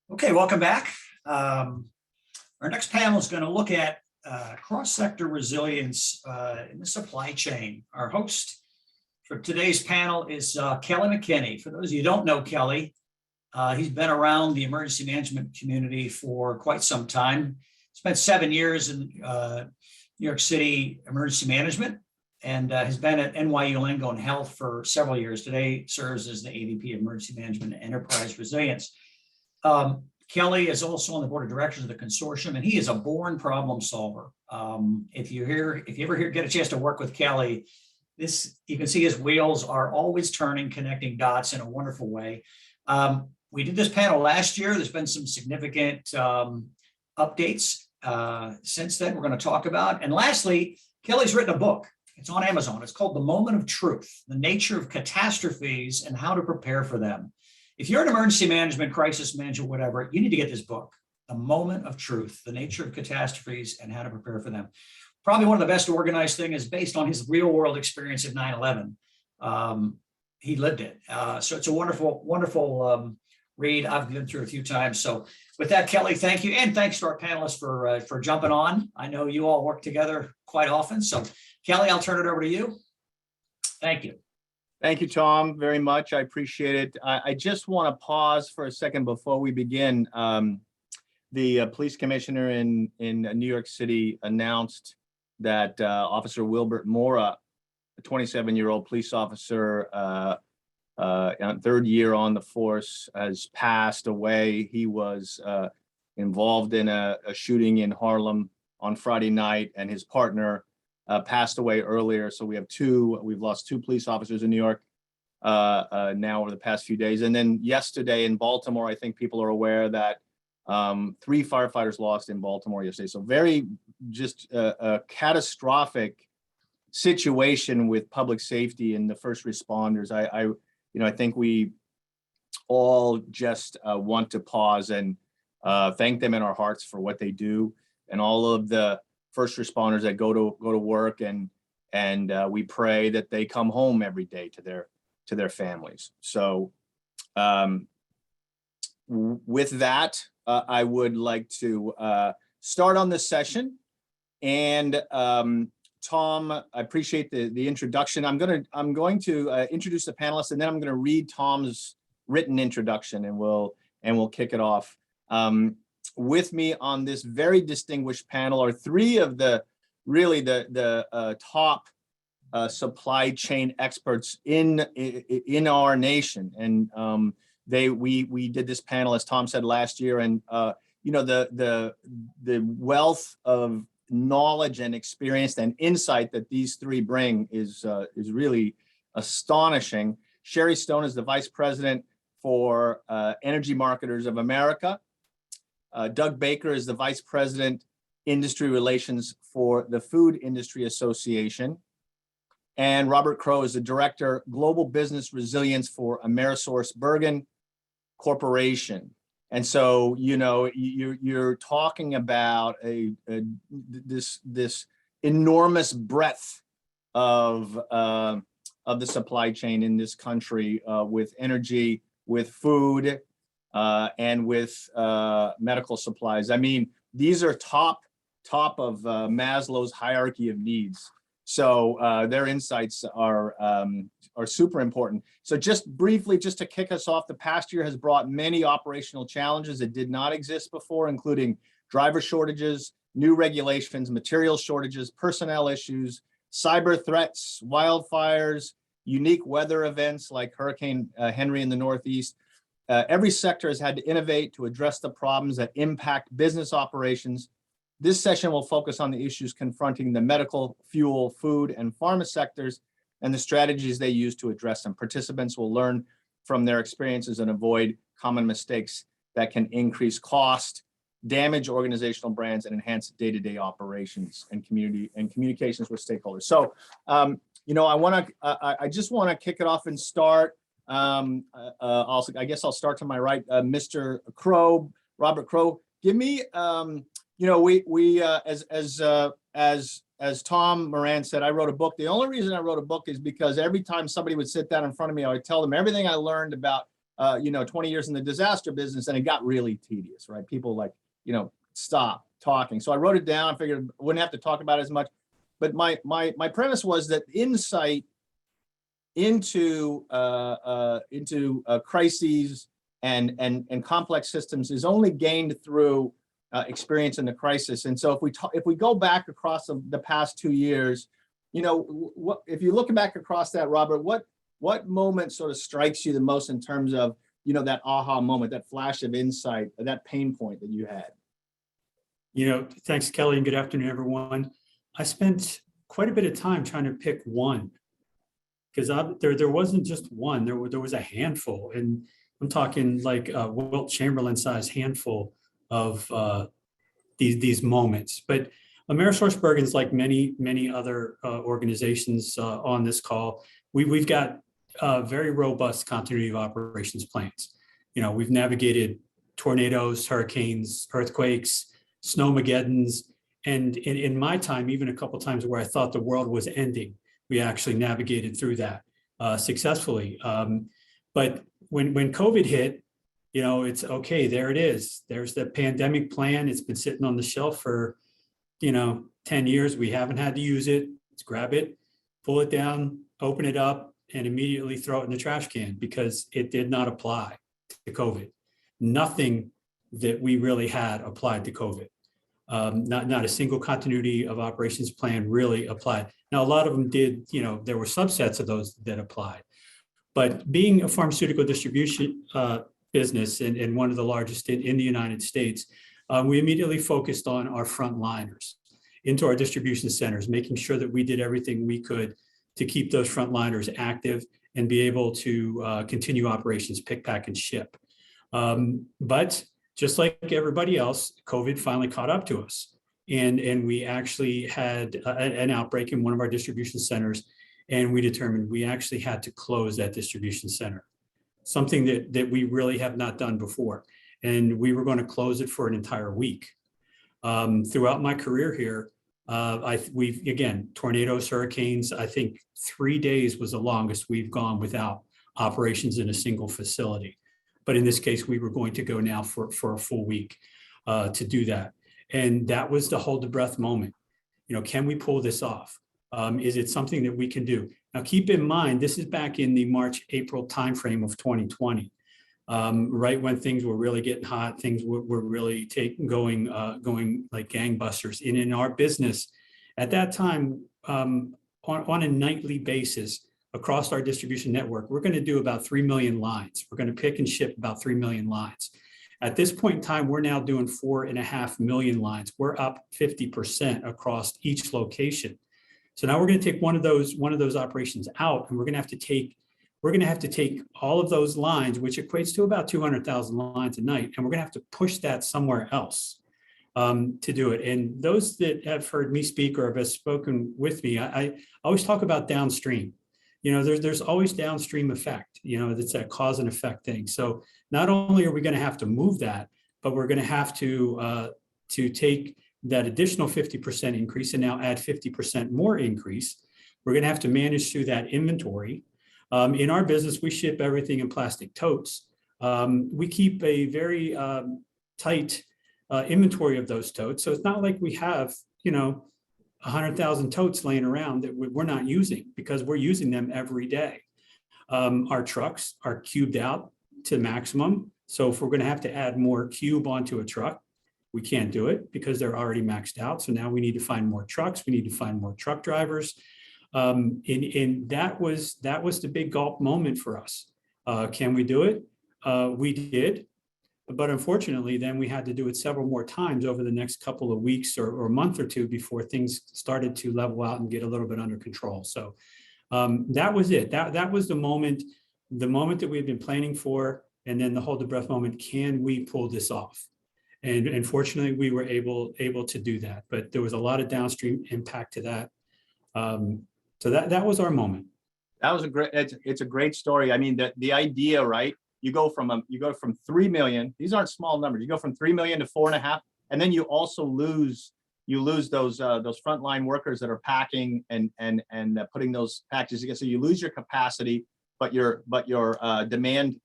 Okay, welcome back. Our next panel is going to look at cross-sector resilience in the supply chain. Our host for today's panel is Kelly McKinney. For those of you who don't know Kelly, he's been around the emergency management community for quite some time. Spent 7 years in New York City emergency management and has been at NYU Langone Health for several years. Today serves as the AVP of Emergency Management and Enterprise Resilience. Kelly is also on the board of directors of the consortium, and he is a born problem solver. If you ever get a chance to work with Kelly, you can see his wheels are always turning, connecting dots in a wonderful way. We did this panel last year. There's been some significant updates since then we're going to talk about. And lastly, Kelly's written a book. It's on Amazon. It's called The Moment of Truth: The Nature of Catastrophes and How to Prepare for Them. If you're an emergency management, crisis management, whatever, you need to get this book, The Moment of Truth: The Nature of Catastrophes and How to Prepare for Them. Probably one of the best organized things is based on his real world experience of 9/11. He lived it. So it's a wonderful, wonderful read. I've been through a few times. So with that, Kelly, thank you. And thanks to our panelists for jumping on. I know you all work together quite often. So Kelly, I'll turn it over to you. Thank you. Thank you, Tom, very much. I appreciate it. I just want to pause for a second before we begin. The police commissioner in New York City announced that Officer Wilbert Mora, a 27-year-old police officer, on third year on the force, has passed away. He was involved in a shooting in Harlem on Friday night, and his partner passed away earlier. So we've lost two police officers in New York now over the past few days. And then yesterday in Baltimore, I think people are aware that 3 firefighters lost in Baltimore yesterday. So very just a catastrophic situation with public safety and the first responders. I think we all just want to pause and thank them in our hearts for what they do, and all of the first responders that go to work, and we pray that they come home every day to their families. So with that, I would like to start on this session. And Tom, I appreciate the introduction. I'm going to introduce the panelists, and then I'm going to read Tom's written introduction, and we'll kick it off. With me on this very distinguished panel are three of the top supply chain experts in our nation, and we did this panel, as Tom said, last year, and the wealth of knowledge and experience and insight that these three bring is really astonishing. Sherry Stone is the Vice President for Energy Marketers of America. Doug Baker is the Vice President, Industry Relations for the Food Industry Association. And Robert Crow is the Director, Global Business Resilience for AmerisourceBergen Corporation. And so, you're talking about this enormous breadth of the supply chain in this country, with energy, with food, and with medical supplies. I mean, these are top of Maslow's hierarchy of needs. So their insights are super important. So just briefly, just to kick us off, the past year has brought many operational challenges that did not exist before, including driver shortages, new regulations, material shortages, personnel issues, cyber threats, wildfires, unique weather events like Hurricane Henry in the Northeast. Every sector has had to innovate to address the problems that impact business operations. This session will focus on the issues confronting the medical, fuel, food, and pharma sectors and the strategies they use to address them. Participants will learn from their experiences and avoid common mistakes that can increase cost, damage organizational brands, and enhance day-to-day operations and communications with stakeholders. So, I just want to kick it off and start. I guess I'll start to my right, Mr. Crow, Robert Crow. Give me, as Tom Moran said, I wrote a book. The only reason I wrote a book is because every time somebody would sit down in front of me, I would tell them everything I learned about 20 years in the disaster business, and it got really tedious, right? People like, stop talking. So I wrote it down. I figured I wouldn't have to talk about it as much. But my premise was that insight into crises and complex systems is only gained through experience in the crisis. And so if we go back across the past 2 years, what if you look back across that, Robert, what moment sort of strikes you the most in terms of that aha moment, that flash of insight, that pain point that you had? Thanks, Kelly, and good afternoon, everyone. I spent quite a bit of time trying to pick one, because there wasn't just one. There was a handful, and I'm talking like a Wilt Chamberlain-sized handful of these moments. But AmerisourceBergen's, like many other organizations on this call, we've got very robust continuity of operations plans. We've navigated tornadoes, hurricanes, earthquakes, snowmageddons, and in my time, even a couple times where I thought the world was ending, we actually navigated through that successfully. But when COVID hit, it's okay, there it is. There's the pandemic plan. It's been sitting on the shelf for, 10 years. We haven't had to use it. Let's grab it, pull it down, open it up, and immediately throw it in the trash can, because it did not apply to COVID. Nothing that we really had applied to COVID. Not a single continuity of operations plan really applied. Now, a lot of them did, there were subsets of those that applied. But being a pharmaceutical distribution business and one of the largest in the United States, we immediately focused on our frontliners into our distribution centers, making sure that we did everything we could to keep those frontliners active and be able to continue operations, pick, pack, and ship. But just like everybody else, COVID finally caught up to us. And we actually had an outbreak in one of our distribution centers, and we determined we actually had to close that distribution center, something that we really have not done before. And we were going to close it for an entire week. Throughout my career here, we've, again, tornadoes, hurricanes, I think 3 days was the longest we've gone without operations in a single facility. But in this case, we were going to go now for a full week to do that. And that was the hold the breath moment. Can we pull this off? Is it something that we can do? Now, keep in mind, this is back in the March, April timeframe of 2020, right when things were really getting hot, things were really going like gangbusters. And in our business at that time, on a nightly basis, across our distribution network, we're going to do about 3 million lines. We're going to pick and ship about 3 million lines. At this point in time, we're now doing 4.5 million lines. We're up 50% across each location. So now we're going to take one of those operations out, and we're going to have to take all of those lines, which equates to about 200,000 lines a night, and we're going to have to push that somewhere else to do it. And those that have heard me speak or have spoken with me, I always talk about downstream. There's always downstream effect. It's that cause and effect thing. So not only are we going to have to move that, but we're going to have to take that additional 50% increase and now add 50% more increase. We're going to have to manage through that inventory. In our business, we ship everything in plastic totes. We keep a very tight inventory of those totes. So it's not like we have, 100,000 totes laying around that we're not using, because we're using them every day. Our trucks are cubed out to maximum. So if we're going to have to add more cube onto a truck, we can't do it because they're already maxed out. So now we need to find more trucks. We need to find more truck drivers. And that was the big gulp moment for us. Can we do it? We did. But unfortunately, then we had to do it several more times over the next couple of weeks or a month or two before things started to level out and get a little bit under control. So that was it. That was the moment that we had been planning for. And then the hold the breath moment, can we pull this off? And fortunately, we were able to do that. But there was a lot of downstream impact to that. So that was our moment. That was it's a great story. I mean, the idea, right? You go from 3 million. These aren't small numbers. You go from 3 million to 4.5, and then you also lose those frontline workers that are packing and putting those packages together. So you lose your capacity. your demand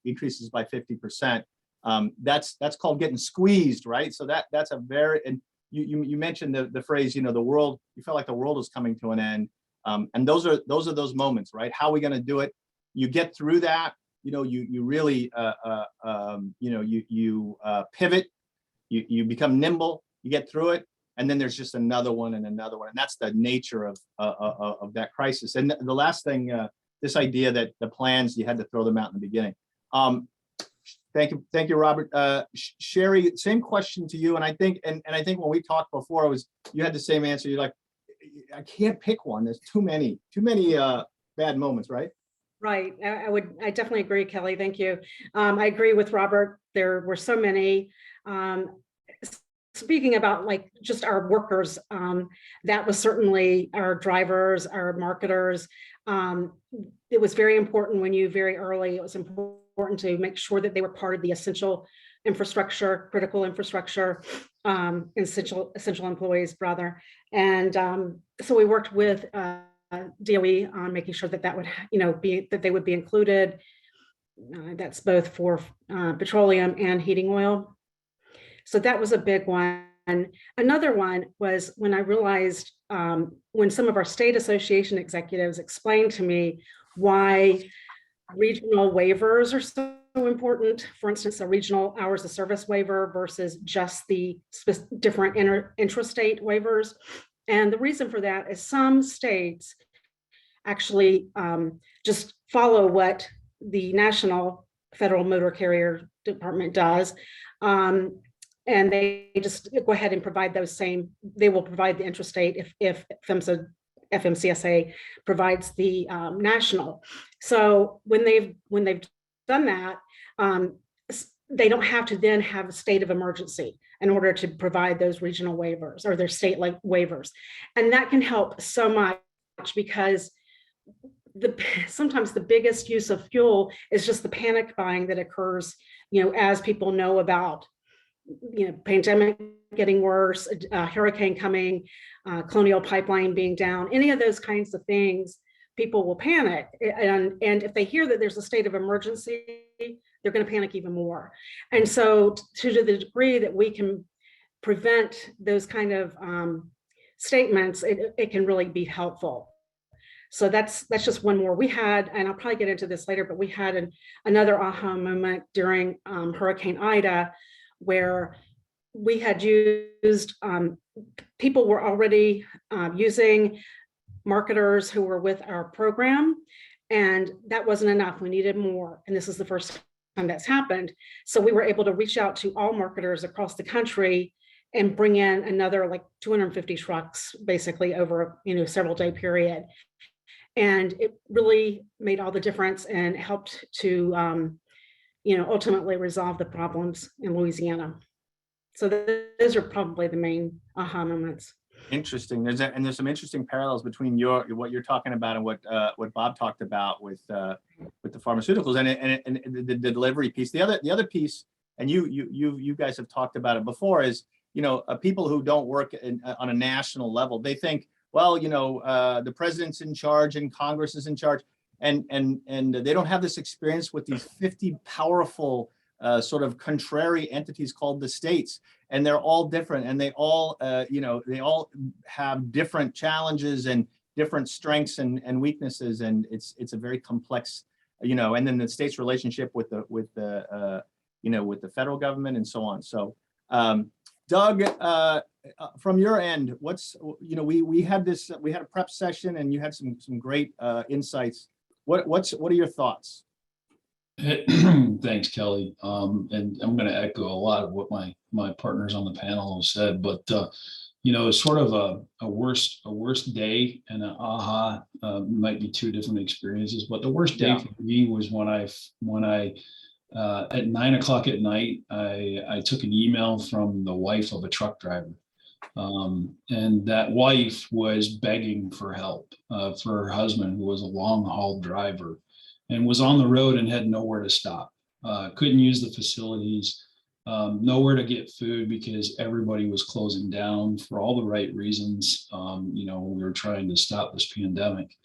increases by 50%. That's called getting squeezed, right? So that's a very, and you mentioned the phrase, you know, the world, you felt like the world is coming to an end. And those are those moments, right? How are we going to do it? You get through that, you know, you really, you know, you pivot, you become nimble, you get through it. And then there's just another one and another one. And that's the nature of that crisis. And the last thing, this idea that the plans, you had to throw them out in the beginning. Thank you, Robert. Sherry, same question to you. And I think, and I think when we talked before, you had the same answer. You're like, I can't pick one. There's too many bad moments, right? Right. I definitely agree, Kelly. Thank you. I agree with Robert. There were so many. Speaking about like just our workers, that was certainly our drivers, our marketers. It was very important when you very early, it was important to make sure that they were part of the essential infrastructure, critical infrastructure, essential employees, rather. And so we worked with DOE on making sure that would, you know, that they would be included. That's both for petroleum and heating oil. So that was a big one. Another one was when I realized when some of our state association executives explained to me why regional waivers are so important. For instance, a regional hours of service waiver versus just the different intrastate waivers. And the reason for that is some states actually just follow what the National Federal Motor Carrier Department does. And they just go ahead and provide those same, they will provide the intrastate if FMCSA provides the national. So when they've done that, they don't have to then have a state of emergency in order to provide those regional waivers or their state-like waivers. And that can help so much because sometimes the biggest use of fuel is just the panic buying that occurs, you know, as people know about, you know, pandemic getting worse, hurricane coming, Colonial Pipeline being down, any of those kinds of things, people will panic. And if they hear that there's a state of emergency, they're going to panic even more. And so to the degree that we can prevent those kind of statements, it can really be helpful. So that's just one more. We had, and I'll probably get into this later, but we had another aha moment during Hurricane Ida, where we had used, people were already using marketers who were with our program, and that wasn't enough. We needed more, and this is the first time that's happened. So we were able to reach out to all marketers across the country and bring in another like 250 trucks, basically over several day period. And it really made all the difference and helped to ultimately resolve the problems in Louisiana. So those are probably the main aha moments. Interesting. There's some interesting parallels between what you're talking about and what Bob talked about with the pharmaceuticals and the delivery piece. The other piece, and you guys have talked about it before, is people who don't work on a national level, they think, well, the president's in charge and Congress is in charge, and they don't have this experience with these 50 powerful sort of contrary entities called the states, and they're all different, and they all they all have different challenges and different strengths and weaknesses, and it's a very complex, and then the state's relationship with the federal government and so on. So Doug, from your end, what's we had a prep session and you had some great insights. What are your thoughts? Thanks, Kelly. And I'm going to echo a lot of what my partners on the panel have said, but it's sort of a worst day and an aha might be two different experiences. But the worst day for me was when I at 9 o'clock at night, I took an email from the wife of a truck driver. And that wife was begging for help for her husband, who was a long haul driver and was on the road and had nowhere to stop. Couldn't use the facilities, nowhere to get food because everybody was closing down for all the right reasons. We were trying to stop this pandemic.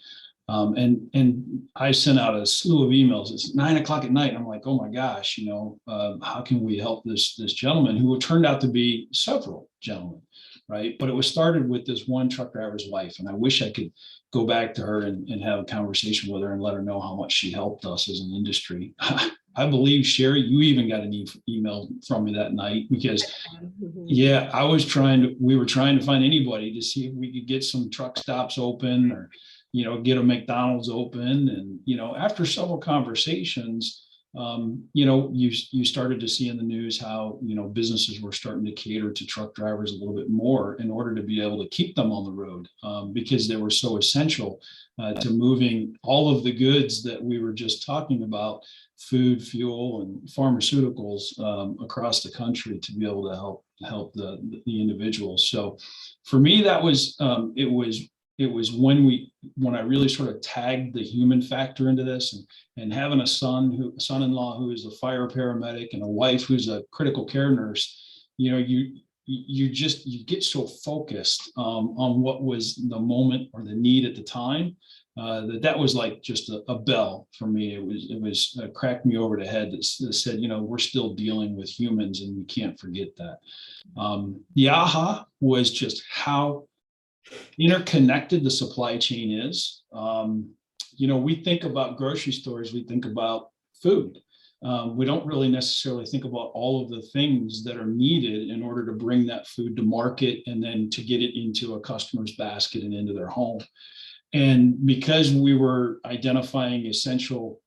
And I sent out a slew of emails. It's 9 o'clock at night. I'm like, oh my gosh, how can we help this gentleman, who turned out to be several gentlemen, right? But it was started with this one truck driver's wife, and I wish I could go back to her and have a conversation with her and let her know how much she helped us as an industry. I believe, Sherry, you even got an email from me that night, because yeah, we were trying to find anybody to see if we could get some truck stops open, or, get a McDonald's open. And, after several conversations, you started to see in the news how, businesses were starting to cater to truck drivers a little bit more in order to be able to keep them on the road, because they were so essential to moving all of the goods that we were just talking about, food, fuel, and pharmaceuticals, across the country, to be able to help the individuals. So for me, that was it was when I really sort of tagged the human factor into this, and having a son-in-law who is a fire paramedic, and a wife who's a critical care nurse. You get so focused on what was the moment or the need at the time, that was like just a bell for me. It was cracked me over the head that said, we're still dealing with humans, and we can't forget that. The aha was just how interconnected the supply chain is. We think about grocery stores, we think about food. We don't really necessarily think about all of the things that are needed in order to bring that food to market, and then to get it into a customer's basket and into their home. And because we were identifying essential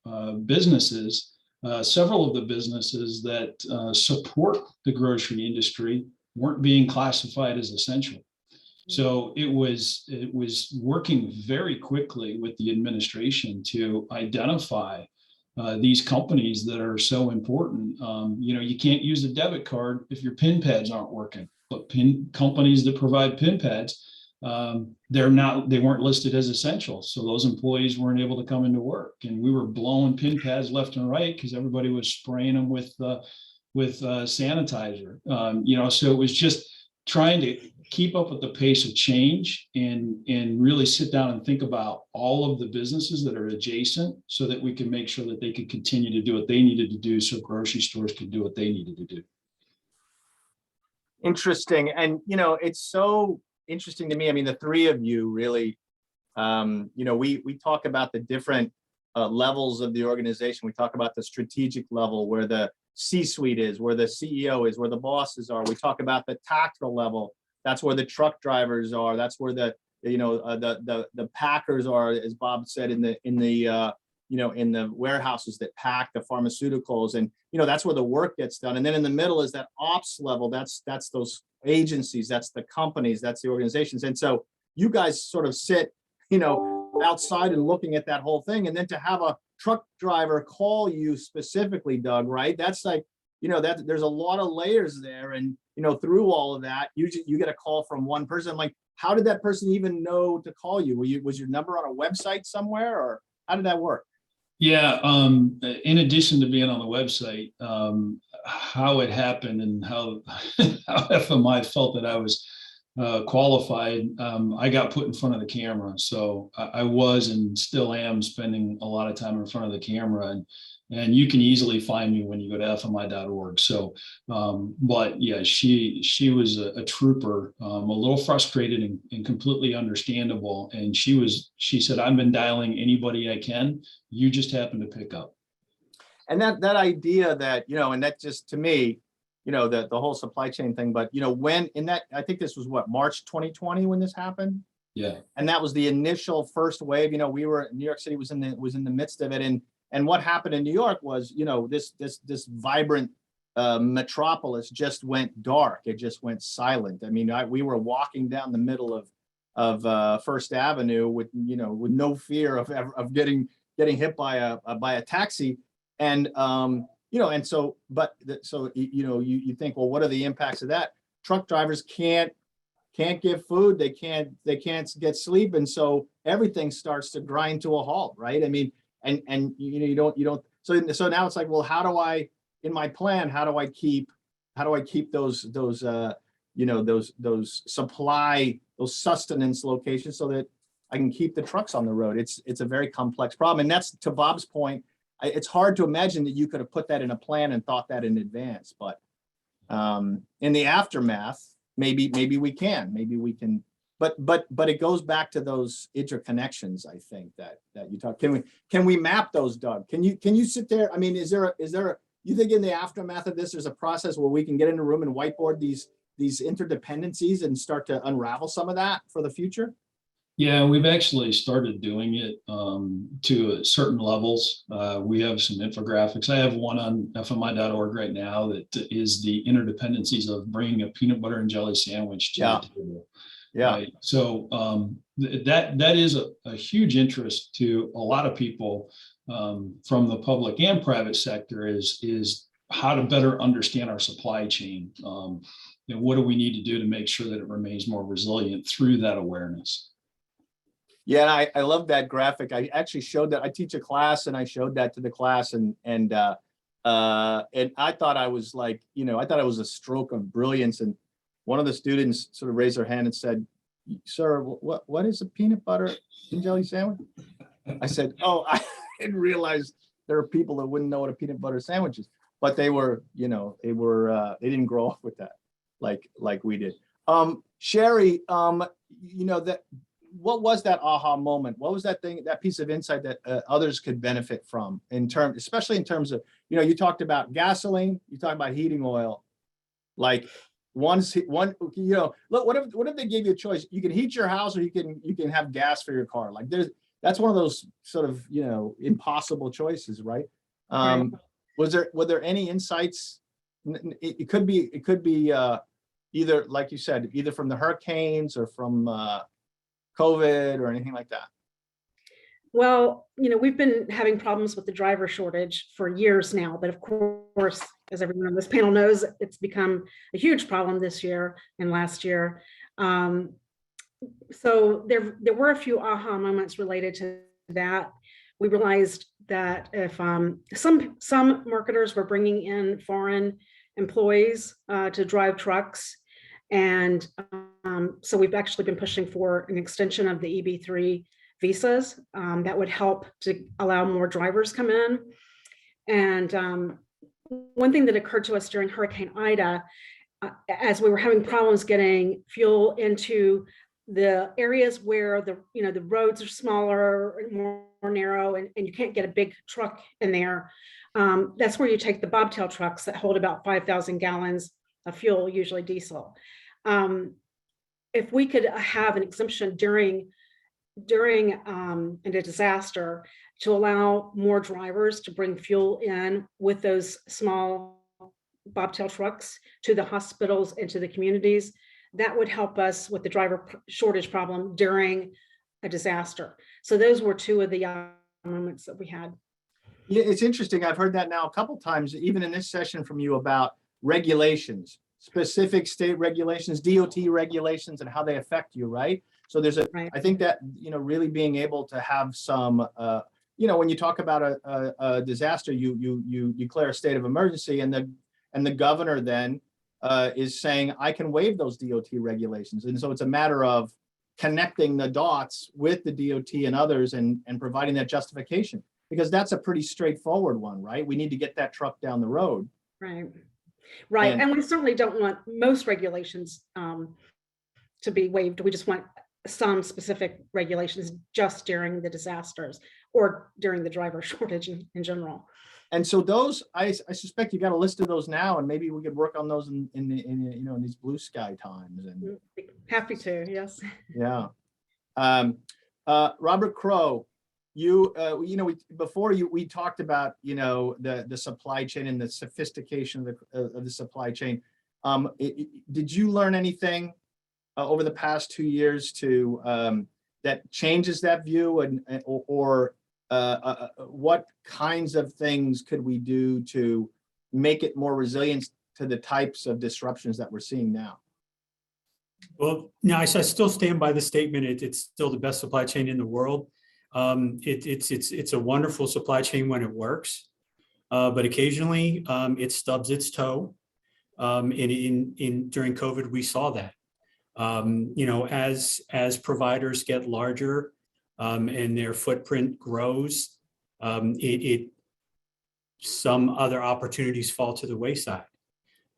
businesses, several of the businesses that support the grocery industry weren't being classified as essential. So it was working very quickly with the administration to identify these companies that are so important. You can't use a debit card if your PIN pads aren't working. But companies that provide PIN pads, they weren't listed as essential. So those employees weren't able to come into work, and we were blowing PIN pads left and right because everybody was spraying them with sanitizer. So it was just trying to keep up with the pace of change, and really sit down and think about all of the businesses that are adjacent, so that we can make sure that they could continue to do what they needed to do, so grocery stores could do what they needed to do. Interesting. And, it's so interesting to me. I mean, the three of you really, we talk about the different levels of the organization. We talk about the strategic level, where the C-suite is, where the CEO is, where the bosses are. We talk about the tactical level. That's where the truck drivers are. That's where the packers are, as Bob said, in the warehouses that pack the pharmaceuticals, and that's where the work gets done. And then in the middle is that ops level. That's those agencies, that's the companies, that's the organizations. And so you guys sort of sit, outside and looking at that whole thing, and then to have a truck driver call you specifically, Doug, right? That's like, that there's a lot of layers there, and through all of that, you get a call from one person. Like, how did that person even know to call you? Was your number on a website somewhere, or how did that work? Yeah, in addition to being on the website, how it happened and how FMI felt that I was qualified, I got put in front of the camera. So I was, and still am, spending a lot of time in front of the camera, and you can easily find me when you go to fmi.org. So, but yeah, she was a trooper, a little frustrated and completely understandable. And she said, I've been dialing anybody I can. You just happen to pick up. And that idea that, and that just, to me, the whole supply chain thing, but when in that, I think this was what, March 2020 when this happened. Yeah. And that was the initial first wave. We were, New York City was in the midst of it. And what happened in New York was, this vibrant metropolis just went dark. It just went silent. I mean, we were walking down the middle of First Avenue with no fear of getting hit by a taxi. And and so, you think, well, what are the impacts of that? Truck drivers can't get food. They can't get sleep, and so everything starts to grind to a halt, right? I mean, and you don't. So now it's like, well, how do I, in my plan, how do I keep those supply, those sustenance locations, so that I can keep the trucks on the road. It's a very complex problem. And that's, to Bob's point, it's hard to imagine that you could have put that in a plan and thought that in advance, but in the aftermath, maybe we can, but it goes back to those interconnections, I think, that you talk. Can we map those, Doug? Can you sit there? I mean, is there you think in the aftermath of this, there's a process where we can get in a room and whiteboard these interdependencies and start to unravel some of that for the future? Yeah, we've actually started doing it to certain levels. We have some infographics. I have one on fmi.org right now that is the interdependencies of bringing a peanut butter and jelly sandwich to the table. Yeah. Right. So that is a huge interest to a lot of people from the public and private sector is how to better understand our supply chain. And what do we need to do to make sure that it remains more resilient through that awareness? Yeah, I love that graphic. I actually showed that. I teach a class and I showed that to the class, and I thought I was like, I thought it was a stroke of brilliance. And one of the students sort of raised their hand and said, "Sir, what is a peanut butter and jelly sandwich?" I said, "Oh, I didn't realize there are people that wouldn't know what a peanut butter sandwich is." But they were, they didn't grow up with that like we did. Sherry, what was that aha moment? What was that thing, that piece of insight that others could benefit from especially in terms of, you talked about gasoline, you talked about heating oil, like what if they gave you a choice? You can heat your house or you can have gas for your car. Like that's one of those sort of, impossible choices, right? Were there any insights? It could be either, like you said, either from the hurricanes or from COVID or anything like that? Well, we've been having problems with the driver shortage for years now, but of course, as everyone on this panel knows, it's become a huge problem this year and last year. So there were a few aha moments related to that. We realized that if some marketers were bringing in foreign employees to drive trucks, and so we've actually been pushing for an extension of the EB3 visas that would help to allow more drivers come in. And one thing that occurred to us during Hurricane Ida, as we were having problems getting fuel into the areas where the roads are smaller, more narrow, and you can't get a big truck in there, that's where you take the bobtail trucks that hold about 5,000 gallons of fuel, usually diesel. If we could have an exemption during a disaster to allow more drivers to bring fuel in with those small bobtail trucks to the hospitals and to the communities, that would help us with the driver shortage problem during a disaster. So those were two of the moments that we had. Yeah, it's interesting. I've heard that now a couple times, even in this session from you, about regulations, specific state regulations, DOT regulations, and how they affect you, right? So there's I think that, really being able to have some, when you talk about a disaster, you declare a state of emergency, and the governor then is saying, I can waive those DOT regulations. And so it's a matter of connecting the dots with the DOT and others and providing that justification, because that's a pretty straightforward one, right? We need to get that truck down the road. Right. And we certainly don't want most regulations to be waived. We just want some specific regulations just during the disasters or during the driver shortage in general. And so those, I suspect you got a list of those now, and maybe we could work on those in these blue sky times. And happy to, yes. Yeah. Robert Crow, we talked about, the supply chain and the sophistication of the supply chain. Did you learn anything over the past 2 years that changes that view, or what kinds of things could we do to make it more resilient to the types of disruptions that we're seeing now? Well, no, I still stand by the statement. It's still the best supply chain in the world. It's a wonderful supply chain when it works, but occasionally it stubs its toe. During COVID, we saw that. As providers get larger and their footprint grows, some other opportunities fall to the wayside.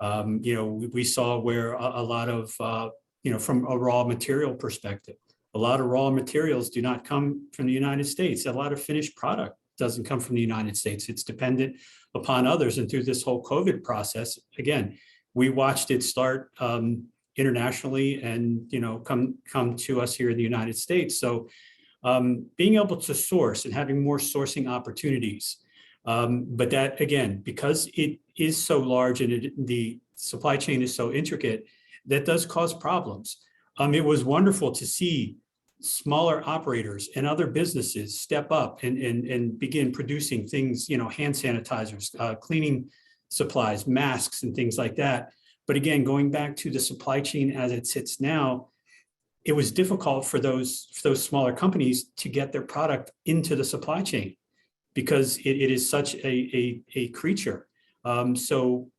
We saw where a lot of, from a raw material perspective, a lot of raw materials do not come from the United States. A lot of finished product doesn't come from the United States. It's dependent upon others. And through this whole COVID process, again, we watched it start internationally and, come to us here in the United States. So being able to source and having more sourcing opportunities. But that, again, because it is so large and the supply chain is so intricate, that does cause problems. It was wonderful to see smaller operators and other businesses step up and begin producing things, hand sanitizers, cleaning supplies, masks, and things like that. But again, going back to the supply chain as it sits now, it was difficult for those smaller companies to get their product into the supply chain because it is such a creature. So,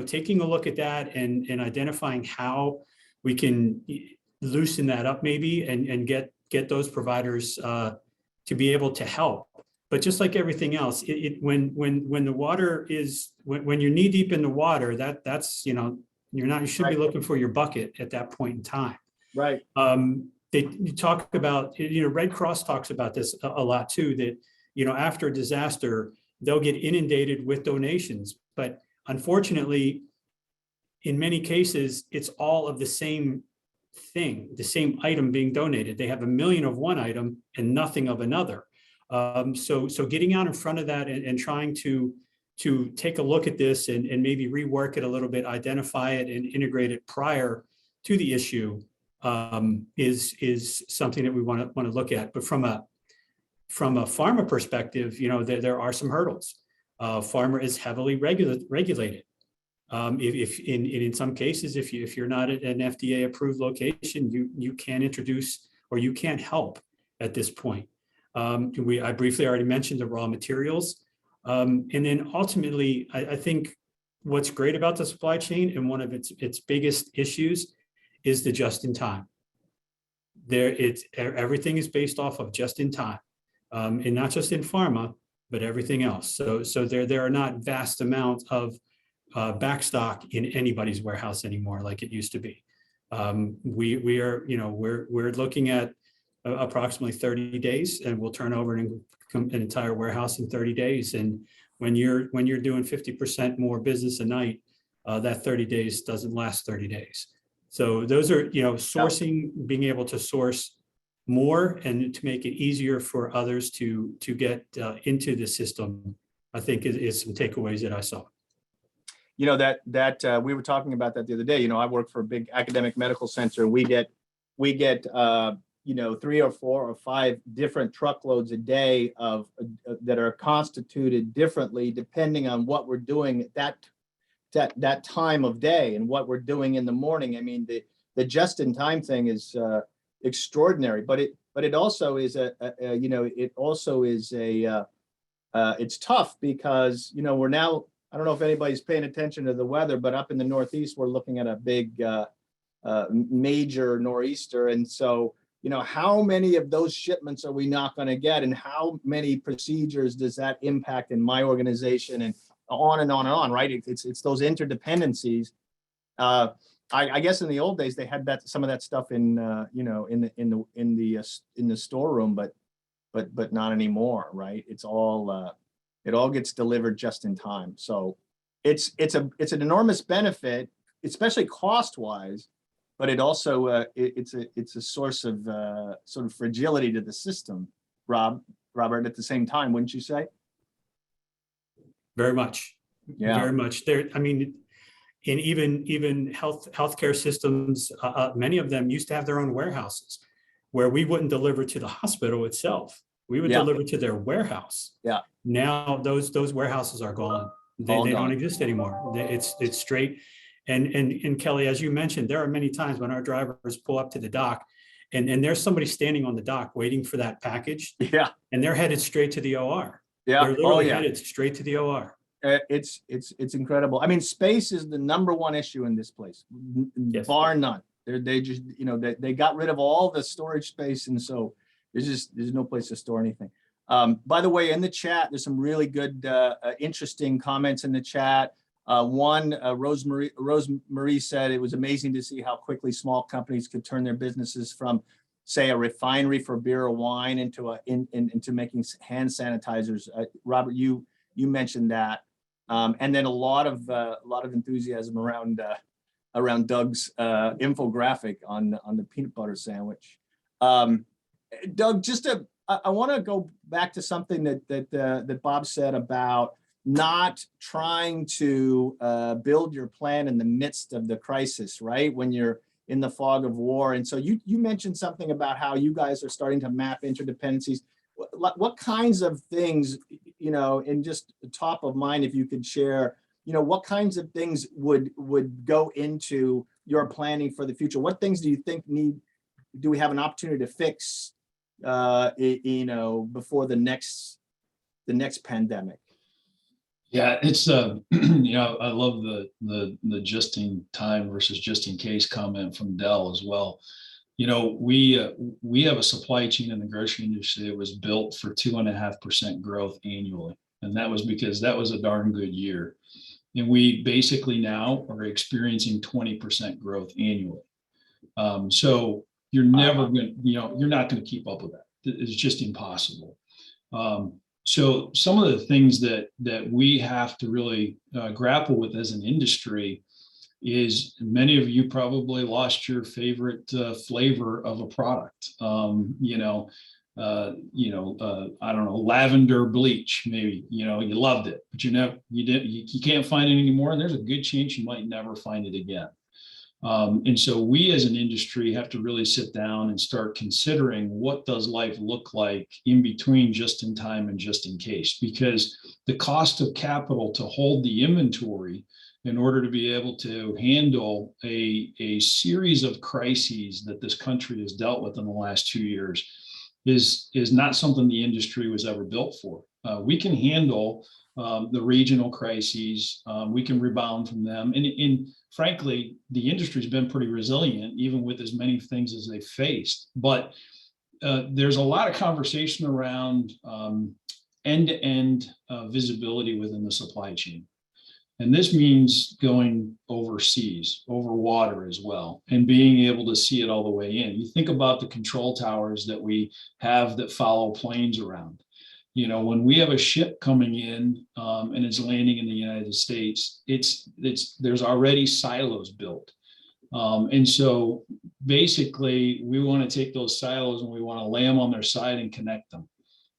taking a look at that and identifying how we can loosen that up maybe and get those providers to be able to help. But just like everything else, when the water is, when you're knee deep in the water, that's, you should be looking for your bucket at that point in time. Right. You talk about, Red Cross talks about this a lot too, that, after a disaster, they'll get inundated with donations. But unfortunately, in many cases, it's all of the same thing, the same item being donated. They have 1 million of one item and nothing of another. So getting out in front of that and trying to take a look at this and maybe rework it a little bit, identify it and integrate it prior to the issue is something that we want to look at. But from a pharma perspective, there are some hurdles. Pharma is heavily regulated. If in some cases, if you're not at an FDA approved location, you can't introduce or you can't help at this point. I briefly already mentioned the raw materials. And then ultimately, I think what's great about the supply chain and one of its biggest issues is the just in time. Everything is based off of just in time, and not just in pharma, but everything else. So there are not vast amounts of backstock in anybody's warehouse anymore like it used to be. We're looking at approximately 30 days, and we'll turn over an entire warehouse in 30 days. And when you're doing 50% more business a night, that 30 days doesn't last 30 days. So those are, sourcing, being able to source more and to make it easier for others to get into the system, I think is some takeaways that I saw. That we were talking about that the other day. I work for a big academic medical center. We get 3 or 4 or 5 different truckloads a day of that are constituted differently depending on what we're doing at that time of day and what we're doing in the morning. I mean, the just in time thing is extraordinary, but it also is it's tough because we're now, I don't know if anybody's paying attention to the weather, but up in the Northeast we're looking at a big major nor'easter, and so how many of those shipments are we not going to get, and how many procedures does that impact in my organization, and on and on and on, right? It's those interdependencies. I guess in the old days they had some of that stuff in the storeroom, but not anymore, right? It's all it all gets delivered just in time. So it's an enormous benefit, especially cost wise, but it also it's a source of sort of fragility to the system. Robert, at the same time, wouldn't you say? Very much. Yeah. Very much. I mean, in even healthcare systems, many of them used to have their own warehouses where we wouldn't deliver to the hospital itself. We would deliver to their warehouse. Yeah. Now those warehouses are gone. They don't exist anymore. It's straight. And Kelly, as you mentioned, there are many times when our drivers pull up to the dock and there's somebody standing on the dock waiting for that package. Yeah. And they're headed straight to the OR. Yeah. They're literally headed straight to the OR. It's incredible. I mean, space is the #1 issue in this place, bar none. They just they got rid of all the storage space, and so there's no place to store anything. By the way, in the chat, there's some really good, interesting comments in the chat. One, Rosemarie said it was amazing to see how quickly small companies could turn their businesses from, say, a refinery for beer or wine into making hand sanitizers. Robert, you mentioned that, and then a lot of enthusiasm around Doug's infographic on the peanut butter sandwich. Doug, I want to go back to something that Bob said about not trying to build your plan in the midst of the crisis, right? When you're in the fog of war. And so you mentioned something about how you guys are starting to map interdependencies. What kinds of things, in just top of mind, if you could share, what kinds of things would go into your planning for the future? What things do you think do we have an opportunity to fix, before the next pandemic? Yeah, it's I love the just in time versus just in case comment from Dell as well. We have a supply chain in the grocery industry that was built for 2.5% growth annually, and that was because that was a darn good year. And we basically now are experiencing 20% growth annually. So you're never going, you're not going to keep up with that. It's just impossible. So some of the things that we have to really grapple with as an industry is, many of you probably lost your favorite flavor of a product. I don't know, lavender bleach, maybe, you loved it, but you can't find it anymore. And there's a good chance you might never find it again. And so we as an industry have to really sit down and start considering, what does life look like in between just in time and just in case, because the cost of capital to hold the inventory in order to be able to handle a series of crises that this country has dealt with in the last 2 years is not something the industry was ever built for. We can handle the regional crises. We can rebound from them. And frankly, the industry's been pretty resilient, even with as many things as they faced. But there's a lot of conversation around end-to-end visibility within the supply chain. And this means going overseas, over water as well, and being able to see it all the way in. You think about the control towers that we have that follow planes around. When we have a ship coming in and it's landing in the United States, there's already silos built. And so basically we want to take those silos and we want to lay them on their side and connect them.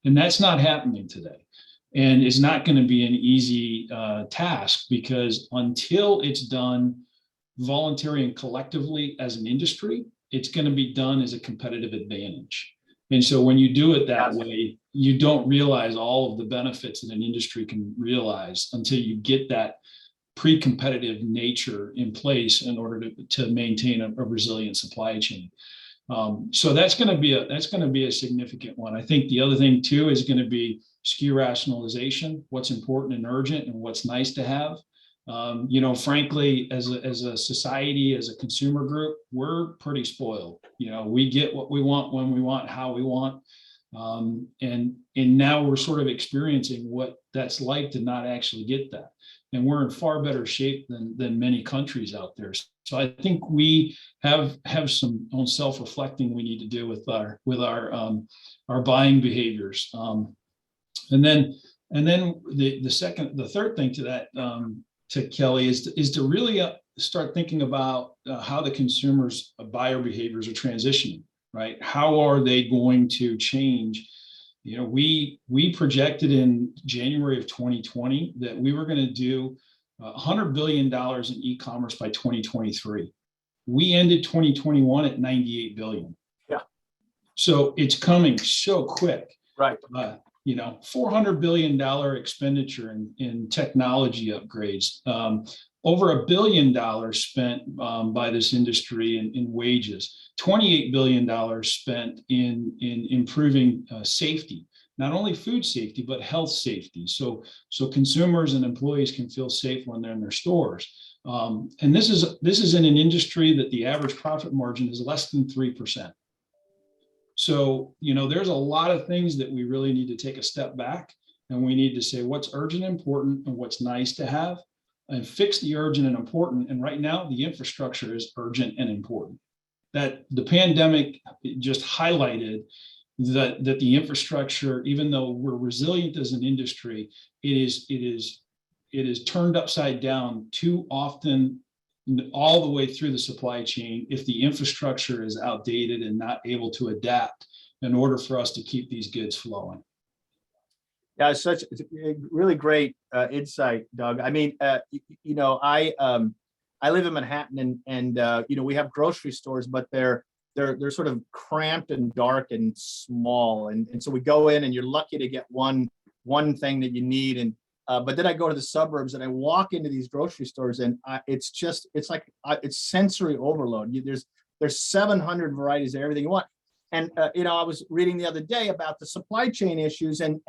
And that's not happening today. And it's not going to be an easy task, because until it's done voluntarily and collectively as an industry, it's going to be done as a competitive advantage. And so when you do it that way, you don't realize all of the benefits that an industry can realize until you get that pre-competitive nature in place in order to maintain a resilient supply chain. So that's going to be a significant one. I think the other thing too is going to be SKU rationalization, what's important and urgent and what's nice to have. Frankly, as a society, as a consumer group, we're pretty spoiled. We get what we want, when we want, how we want. And now we're sort of experiencing what that's like to not actually get that. And we're in far better shape than many countries out there. So I think we have some own self-reflecting we need to do with our buying behaviors. And then the third thing to that, to Kelly, is to really start thinking about how the consumers' buyer behaviors are transitioning, right? How are they going to change? We projected in January of 2020 that we were going to do $100 billion in e-commerce by 2023. We ended 2021 at 98 billion. Yeah. So it's coming so quick. Right. $400 billion expenditure in technology upgrades, over $1 billion spent by this industry in wages, $28 billion spent in improving safety, not only food safety, but health safety. So consumers and employees can feel safe when they're in their stores. And this is in an industry that the average profit margin is less than 3%. So, there's a lot of things that we really need to take a step back, and we need to say what's urgent and important and what's nice to have, and fix the urgent and important. And right now, the infrastructure is urgent and important. That the pandemic just highlighted that the infrastructure, even though we're resilient as an industry, it is turned upside down too often all the way through the supply chain if the infrastructure is outdated and not able to adapt in order for us to keep these goods flowing. Yeah, it's such a really great insight, Doug. I mean, I live in Manhattan, and we have grocery stores, but they're sort of cramped and dark and small, and so we go in, and you're lucky to get one thing that you need, and but then I go to the suburbs and I walk into these grocery stores, and it's sensory overload. There's 700 varieties of everything you want. And I was reading the other day about the supply chain issues, and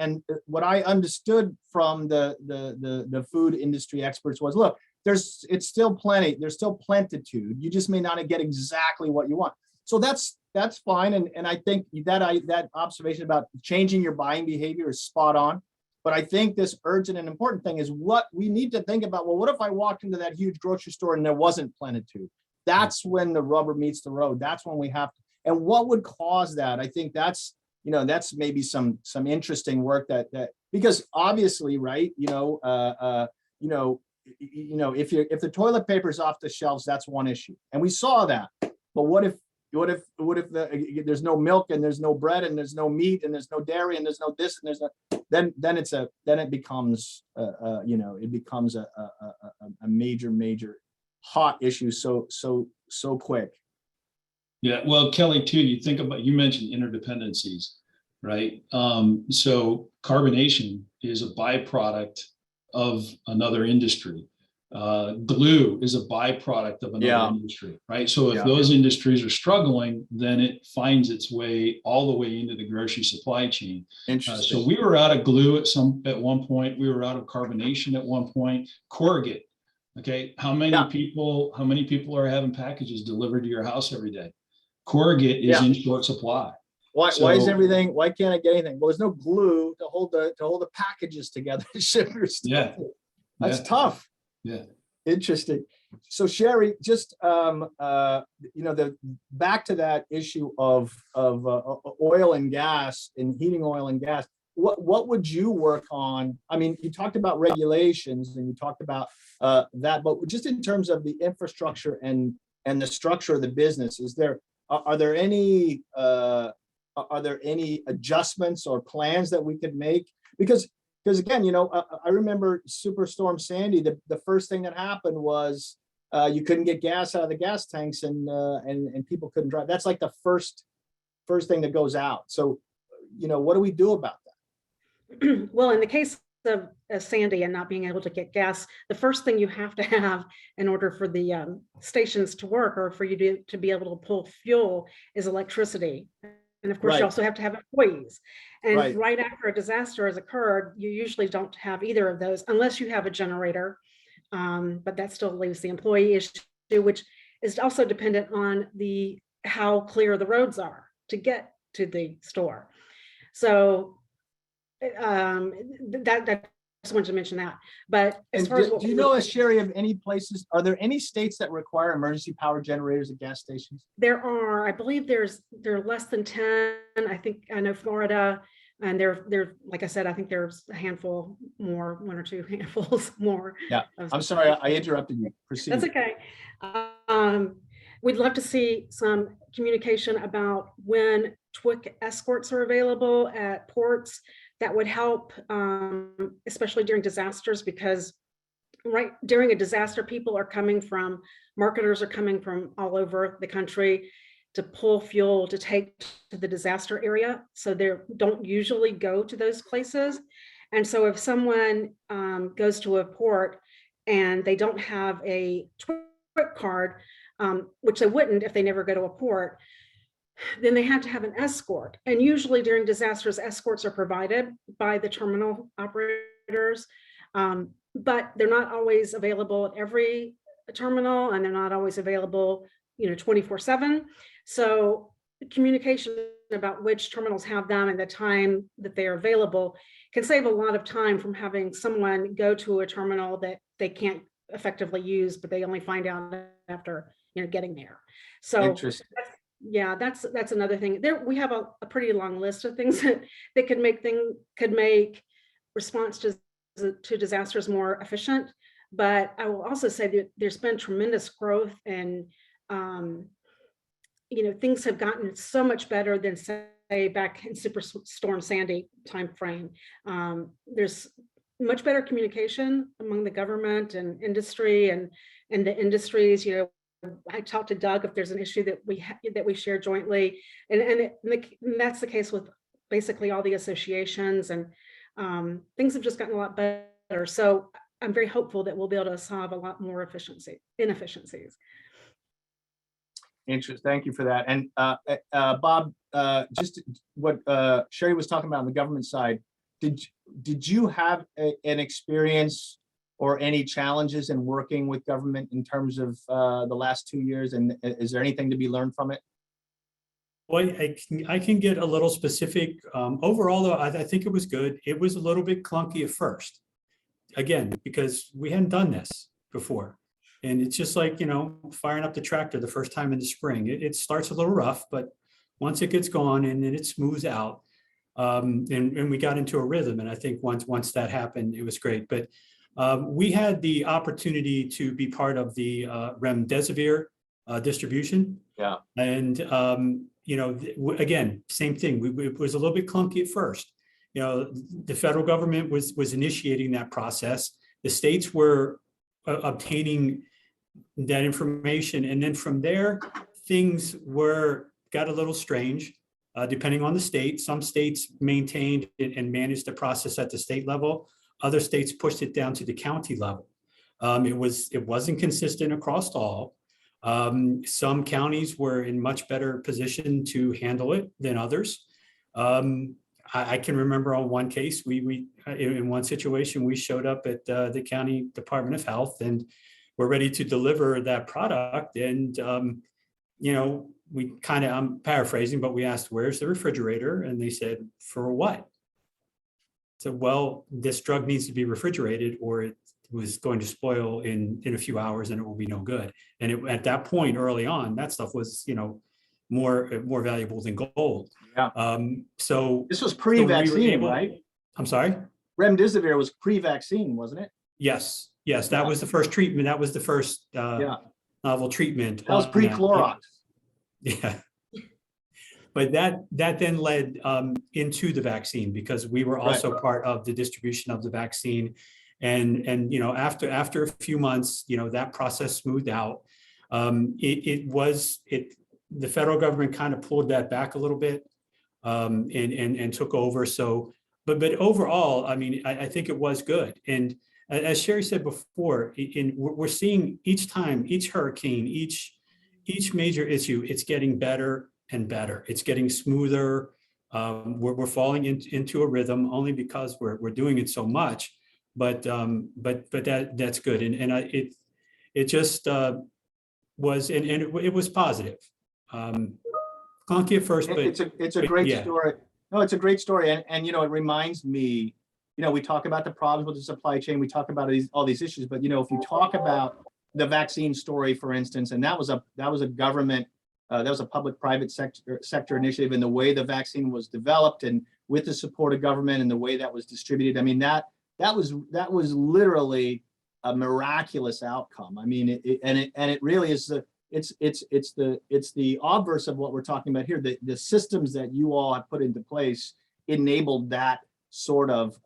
what I understood from the food industry experts was, look, there's still plenitude. You just may not get exactly what you want. So that's fine, and I think that observation about changing your buying behavior is spot on. But I think this urgent and important thing is what we need to think about. Well, what if I walked into that huge grocery store and there wasn't plenitude? That's when the rubber meets the road. That's when we have to. And what would cause that? I think that's maybe some interesting work that because obviously, right, if the toilet paper is off the shelves, that's one issue, and we saw that. But what if there's no milk, and there's no bread, and there's no meat, and there's no dairy, and there's no this, and there's no, then it becomes a major hot issue so quick. Yeah, well, Kelly, too, you mentioned interdependencies, right? So carbonation is a byproduct of another industry. Glue is a byproduct of another industry, right? So if those industries are struggling, then it finds its way all the way into the grocery supply chain. So we were out of glue at one point. We were out of carbonation at one point. Corrugate. Okay, how many people are having packages delivered to your house every day? Corrugate is in short supply. Why can't I get anything? Well, there's no glue to hold the packages together. That's tough. Yeah. Interesting. So Sherry, just back to that issue of oil and gas and heating oil and gas. What would you work on? I mean, you talked about regulations and you talked about that, but just in terms of the infrastructure and the structure of the business, are there any adjustments or plans that we could make? Because again, I remember Superstorm Sandy. The first thing that happened was you couldn't get gas out of the gas tanks, and people couldn't drive. That's like the first thing that goes out. So, what do we do about that? Well, in the case of Sandy and not being able to get gas, the first thing you have to have in order for the stations to work, or for you to be able to pull fuel, is electricity. And of course, you also have to have employees. And right after a disaster has occurred, you usually don't have either of those unless you have a generator. But that still leaves the employee issue, which is also dependent on how clear the roads are to get to the store. So that I just wanted to mention that. But as far as do you know, Sherry, of any places, are there any states that require emergency power generators at gas stations? There are. I believe there are less than 10. I know Florida, and they're like I said, I think there's a handful more, one or two handfuls more. Yeah, I'm sorry, I interrupted you. Proceed. That's okay. We'd love to see some communication about when TWIC escorts are available at ports. That would help, especially during disasters, because during a disaster, marketers are coming from all over the country to pull fuel to take to the disaster area. So they don't usually go to those places. And so if someone goes to a port and they don't have a TWIC card, which they wouldn't if they never go to a port, then they have to have an escort. And usually during disasters, escorts are provided by the terminal operators, but they're not always available at every terminal, and they're not always available, 24/7. So communication about which terminals have them and the time that they are available can save a lot of time from having someone go to a terminal that they can't effectively use, but they only find out after, getting there. So Interesting. yeah, that's another thing. There we have a pretty long list of things that could make response to disasters more efficient. But I will also say that there's been tremendous growth, and things have gotten so much better than, say, back in Superstorm Sandy timeframe. There's much better communication among the government and industry and the industries. I talked to Doug if there's an issue that we share jointly, and that's the case with basically all the associations, and things have just gotten a lot better. So I'm very hopeful that we'll be able to solve a lot more inefficiencies. Interesting. Thank you for that. And Bob, just what Sherry was talking about on the government side, did you have an experience or any challenges in working with government in terms of the last 2 years? And is there anything to be learned from it? Well, I can get a little specific. Overall, though, I think it was good. It was a little bit clunky at first. Again, because we hadn't done this before. And it's just like, firing up the tractor the first time in the spring. It starts a little rough, but once it gets going and then it smooths out, and we got into a rhythm. And I think once that happened, it was great. But we had the opportunity to be part of the remdesivir distribution. Yeah. And, again, same thing. It was a little bit clunky at first. The federal government was initiating that process. The states were obtaining that information. And then from there, things got a little strange, depending on the state. Some states maintained and managed the process at the state level. Other states pushed it down to the county level. It wasn't consistent across all. Some counties were in much better position to handle it than others. I can remember on one case, we in one situation, we showed up at the county Department of Health and we're ready to deliver that product. And, we kind of, I'm paraphrasing, but we asked, where's the refrigerator? And they said, for what? So, well, this drug needs to be refrigerated or it was going to spoil in a few hours and it will be no good. And at that point, early on, that stuff was, more valuable than gold. Yeah. So this was pre-vaccine, right? I'm sorry? Remdesivir was pre-vaccine, wasn't it? Yes. That was the first treatment. That was the first novel treatment. That was pre-Clorox. Yeah. But that then led into the vaccine because we were also part of the distribution of the vaccine. And after a few months, that process smoothed out. The federal government kind of pulled that back a little bit and took over. So, but overall, I think it was good. And as Sherry said before, we're seeing each time, each hurricane, each major issue, it's getting better and better. It's getting smoother. We're falling into a rhythm only because we're doing it so much. But that's good. And it just was, and it was positive. Clunky at first, but it's a great story. No, it's a great story. And it reminds me, we talk about the problems with the supply chain. We talk about all these issues, but if you talk about the vaccine story, for instance, and that was a government, that was a public-private sector initiative, and the way the vaccine was developed and with the support of government and the way that was distributed. That was literally a miraculous outcome. It really is it's the obverse of what we're talking about here. The systems that you all have put into place enabled that sort of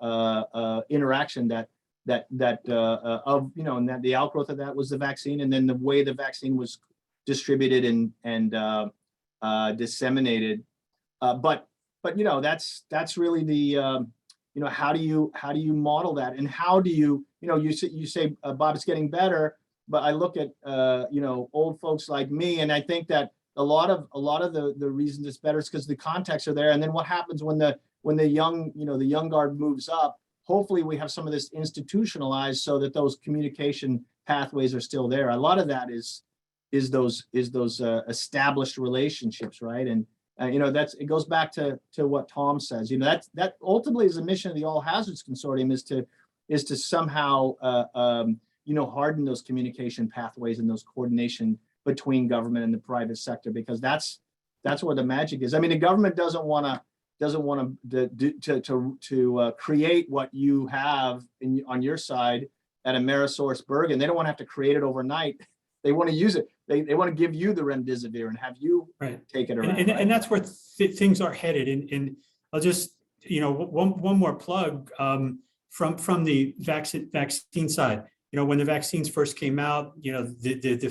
interaction and that the outgrowth of that was the vaccine, and then the way the vaccine was distributed and disseminated. But that's really the how do you model that, and how do you say Bob, it's getting better, but I look at old folks like me, and I think that a lot of the reasons it's better is because the contexts are there. And then what happens when the young guard moves up? Hopefully we have some of this institutionalized so that those communication pathways are still there. A lot of that is those established relationships, right? And it goes back to what Tom says. That ultimately is the mission of the All Hazards Consortium, is to somehow harden those communication pathways and those coordination between government and the private sector, because that's where the magic is. I mean, the government doesn't want to create what you have on your side at Amerisource Bergen. They don't want to have to create it overnight. They want to use it. They want to give you the remdesivir and have you take it around. And that's where things are headed. And I'll just, one more plug from the vaccine side. When the vaccines first came out, the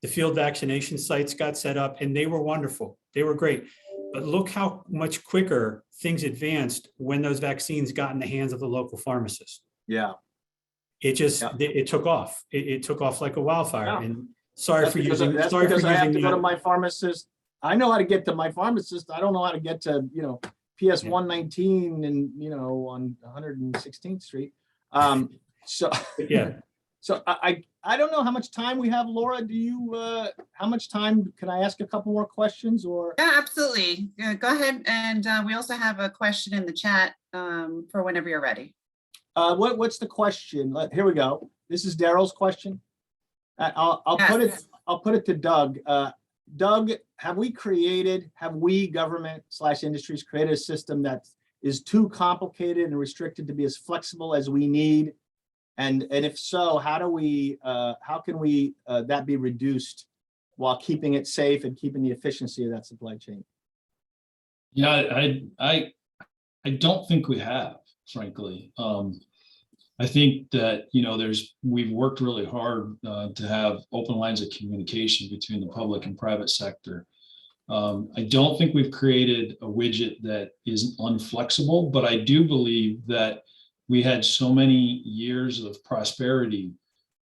field vaccination sites got set up, and they were wonderful. They were great. But look how much quicker things advanced when those vaccines got in the hands of the local pharmacists. Yeah. It took off. It took off like a wildfire. Yeah. And sorry for using. I have to go to my pharmacist. I know how to get to my pharmacist. I don't know how to get to PS 119 and on 116th Street. So yeah. So I don't know how much time we have, Laura. Do you? How much time? Can I ask a couple more questions? Or yeah, absolutely. Go ahead. And we also have a question in the chat for whenever you're ready. What's the question? Here we go. This is Daryl's question. I'll put it to Doug. Doug, have we government/industries created a system that is too complicated and restricted to be as flexible as we need? And if so, how can we that be reduced while keeping it safe and keeping the efficiency of that supply chain? Yeah, I don't think we have, frankly. I think that we've worked really hard to have open lines of communication between the public and private sector. I don't think we've created a widget that is unflexible, but I do believe that we had so many years of prosperity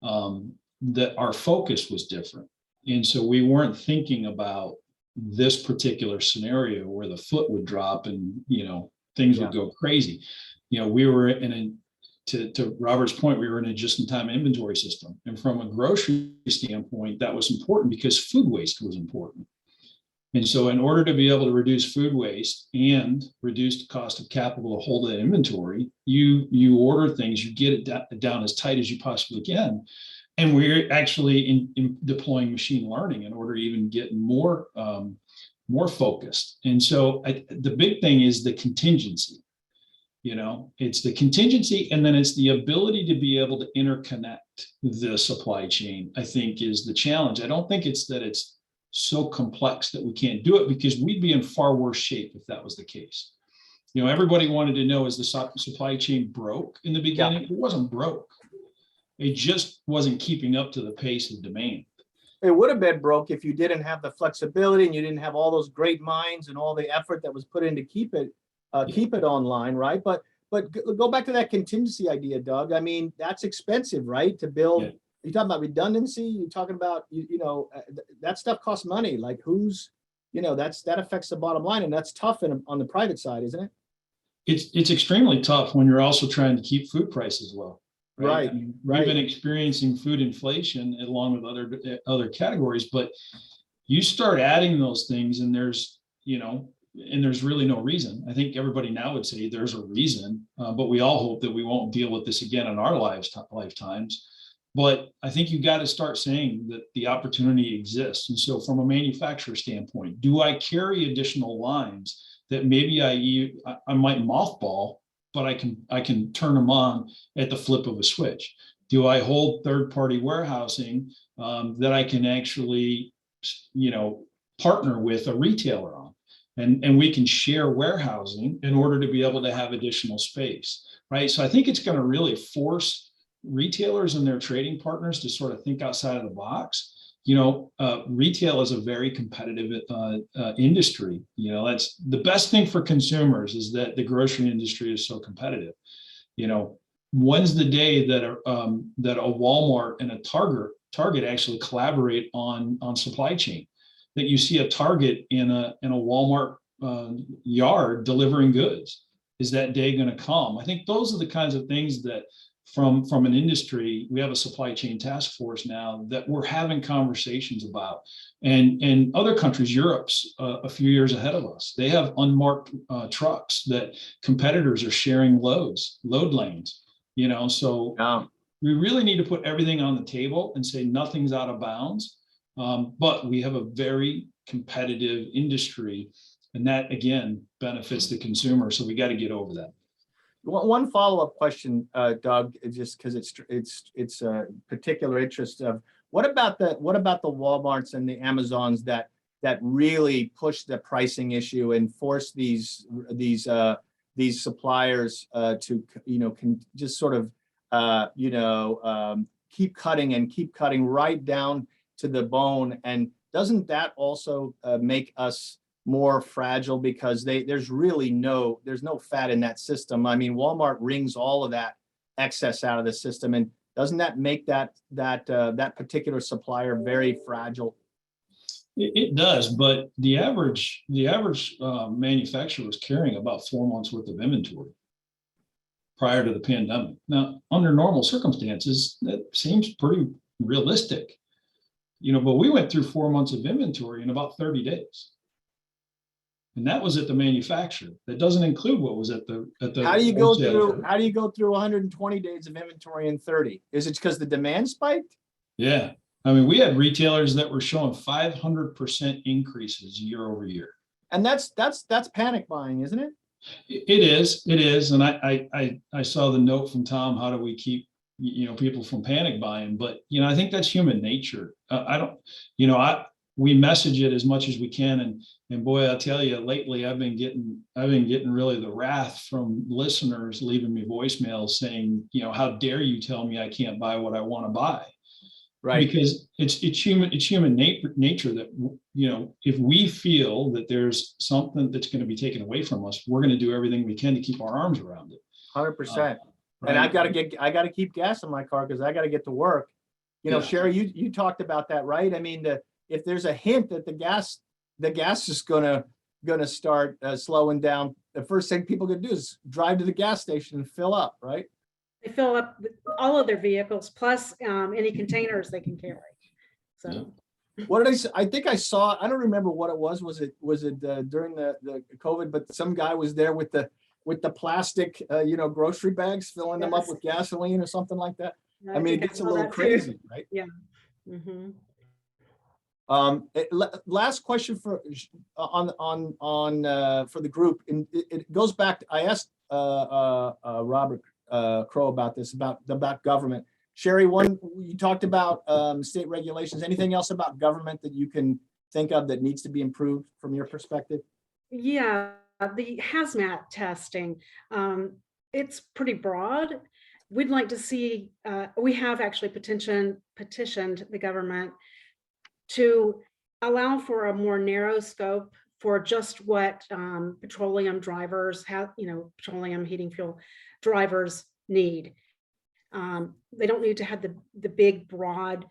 that our focus was different. And so we weren't thinking about this particular scenario where the foot would drop and, things would go crazy. We were to Robert's point, we were in a just-in-time inventory system. And from a grocery standpoint, that was important because food waste was important. And so in order to be able to reduce food waste and reduce the cost of capital to hold that inventory, you order things, you get it down as tight as you possibly can. And we're actually in deploying machine learning in order to even get more focused. And so the big thing is the contingency. It's the contingency, and then it's the ability to be able to interconnect the supply chain, I think, is the challenge. I don't think it's that it's so complex that we can't do it, because we'd be in far worse shape if that was the case. Everybody wanted to know, is the supply chain broke in the beginning? Yeah. It wasn't broke. It just wasn't keeping up to the pace of demand. It would have been broke if you didn't have the flexibility and you didn't have all those great minds and all the effort that was put in to keep it online, right? But go back to that contingency idea, Doug. I mean, that's expensive, right? To build. Yeah. You're talking about redundancy. You're talking about that stuff costs money. Like that affects the bottom line, and that's tough on the private side, isn't it? It's extremely tough when you're also trying to keep food prices low. Right. We've been experiencing food inflation along with other categories, but you start adding those things, and there's really no reason. I think everybody now would say there's a reason, but we all hope that we won't deal with this again in our lifetimes. But I think you've got to start saying that the opportunity exists. And so from a manufacturer standpoint, do I carry additional lines that maybe I might mothball, but I can turn them on at the flip of a switch? Do I hold third-party warehousing that I can actually, partner with a retailer on? And we can share warehousing in order to be able to have additional space, right? So I think it's going to really force retailers and their trading partners to sort of think outside of the box. Retail is a very competitive industry. That's the best thing for consumers, is that the grocery industry is so competitive. When's the day that a Walmart and a Target actually collaborate on supply chain? That you see a Target in a Walmart yard delivering goods? Is that day going to come? I think those are the kinds of things that from an industry. We have a supply chain task force now that we're having conversations about, and other countries, Europe's a few years ahead of us. They have unmarked trucks that competitors are sharing load lanes, so we really need to put everything on the table and say nothing's out of bounds. But we have a very competitive industry, and that again benefits the consumer. So we got to get over that. One follow-up question, Doug, just because it's a particular interest of what about the Walmarts and the Amazons that really push the pricing issue and force these suppliers to just sort of keep cutting right down to the bone, and doesn't that also make us more fragile because there's no fat in that system? I mean, Walmart wrings all of that excess out of the system, and doesn't that make that particular supplier very fragile? It does, but the average manufacturer was carrying about 4 months worth of inventory prior to the pandemic. Now, under normal circumstances, that seems pretty realistic, but we went through 4 months of inventory in about 30 days. And that was at the manufacturer. That doesn't include what was at the. How do you go through 120 days of inventory in 30? Is it because the demand spiked? Yeah. I mean, we had retailers that were showing 500% increases year over year. And that's panic buying, isn't it? It is. And I saw the note from Tom, how do we keep, people from panic buying? But, I think that's human nature. We message it as much as we can. And boy, I'll tell you, lately I've been getting really the wrath from listeners leaving me voicemails saying, how dare you tell me I can't buy what I want to buy? Right. Because it's human nature that, if we feel that there's something that's going to be taken away from us, we're going to do everything we can to keep our arms around it. 100%. Right? And I got to keep gas in my car because I got to get to work. Sherry, you talked about that, right? I mean, if there's a hint that the gas is gonna start slowing down, the first thing people can do is drive to the gas station and fill up, right? They fill up with all of their vehicles plus any containers they can carry. So what did I think I saw, I don't remember what it was. Was it during the COVID, but some guy was there with the plastic grocery bags, filling them up with gasoline or something like that. I mean, it gets a little crazy, right? Yeah. Mm-hmm. Last question for the group, and it goes back to, I asked Robert Crow about this, about government. Sherry, you talked about state regulations. Anything else about government that you can think of that needs to be improved from your perspective? Yeah, the hazmat testing, it's pretty broad. We'd like to see, we have actually petitioned the government to allow for a more narrow scope for just what petroleum drivers have, petroleum heating fuel drivers need. They don't need to have the big, broad,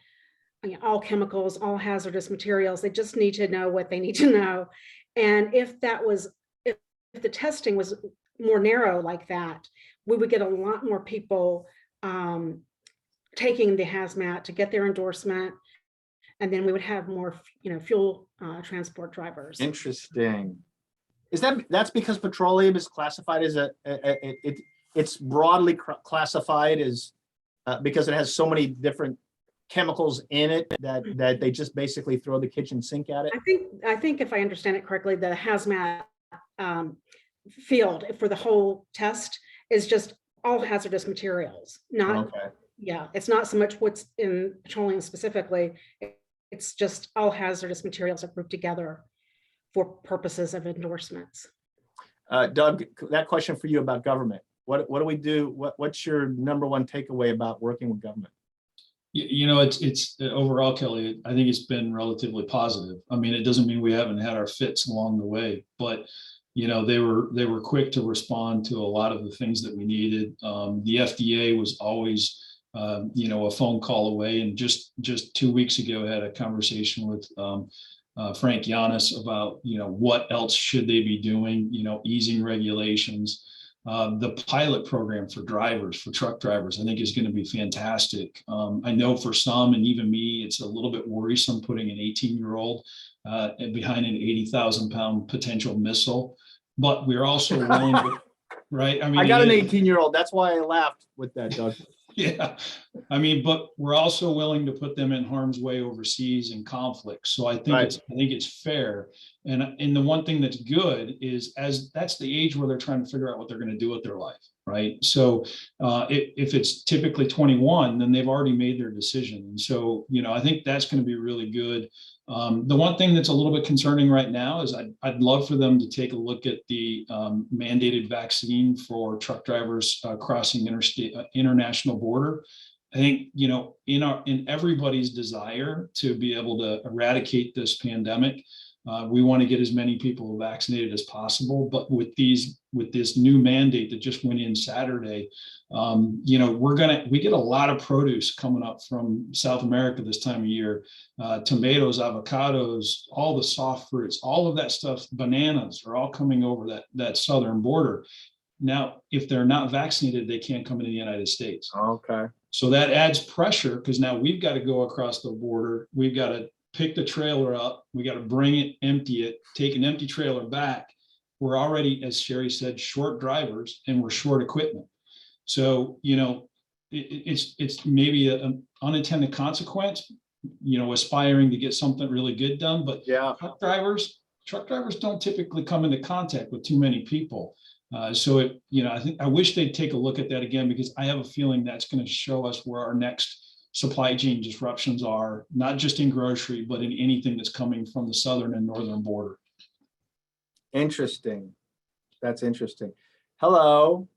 all chemicals, all hazardous materials. They just need to know what they need to know. And if the testing was more narrow like that, we would get a lot more people taking the hazmat to get their endorsement. And then we would have more, fuel transport drivers. Interesting. That's because petroleum is classified as it's broadly classified as because it has so many different chemicals in it that they just basically throw the kitchen sink at it. I think if I understand it correctly, the hazmat field for the whole test is just all hazardous materials. It's not so much what's in petroleum specifically. It's just all hazardous materials are grouped together for purposes of endorsements. Doug, that question for you about government. What do we do? What's your number one takeaway about working with government? It's overall, Kelly, I think it's been relatively positive. I mean, it doesn't mean we haven't had our fits along the way, but they were quick to respond to a lot of the things that we needed. The FDA was always a phone call away. And just 2 weeks ago, I had a conversation with Frank Yanis about, what else should they be doing, easing regulations. The pilot program for drivers, for truck drivers, I think is going to be fantastic. I know for some, and even me, it's a little bit worrisome putting an 18-year-old behind an 80,000-pound potential missile, but we're also willing to, right? I mean, I got an it is- 18-year-old. That's why I laughed with that, Doug. Yeah, I mean, but we're also willing to put them in harm's way overseas in conflicts. So I think Right. it's fair. And the one thing that's good is as that's the age where they're trying to figure out what they're going to do with their life, right? So if it's typically 21, then they've already made their decision. And so, I think that's going to be really good. The one thing that's a little bit concerning right now is I'd love for them to take a look at the mandated vaccine for truck drivers crossing international border. I think, in everybody's desire to be able to eradicate this pandemic, we want to get as many people vaccinated as possible. But with this new mandate that just went in Saturday, we get a lot of produce coming up from South America this time of year. Tomatoes, avocados, all the soft fruits, all of that stuff, bananas are all coming over that southern border. Now, if they're not vaccinated, they can't come into the United States. Okay. So that adds pressure because now we've got to go across the border. We've got to pick the trailer up. We got to bring it, empty it, take an empty trailer back. We're already, as Sherry said, short drivers and we're short equipment. So, it's maybe an unintended consequence, aspiring to get something really good done. But Yeah. truck drivers don't typically come into contact with too many people. So I wish they'd take a look at that again, because I have a feeling that's going to show us where our next supply chain disruptions are, not just in grocery, but in anything that's coming from the southern and northern border. Interesting. That's interesting. Hello.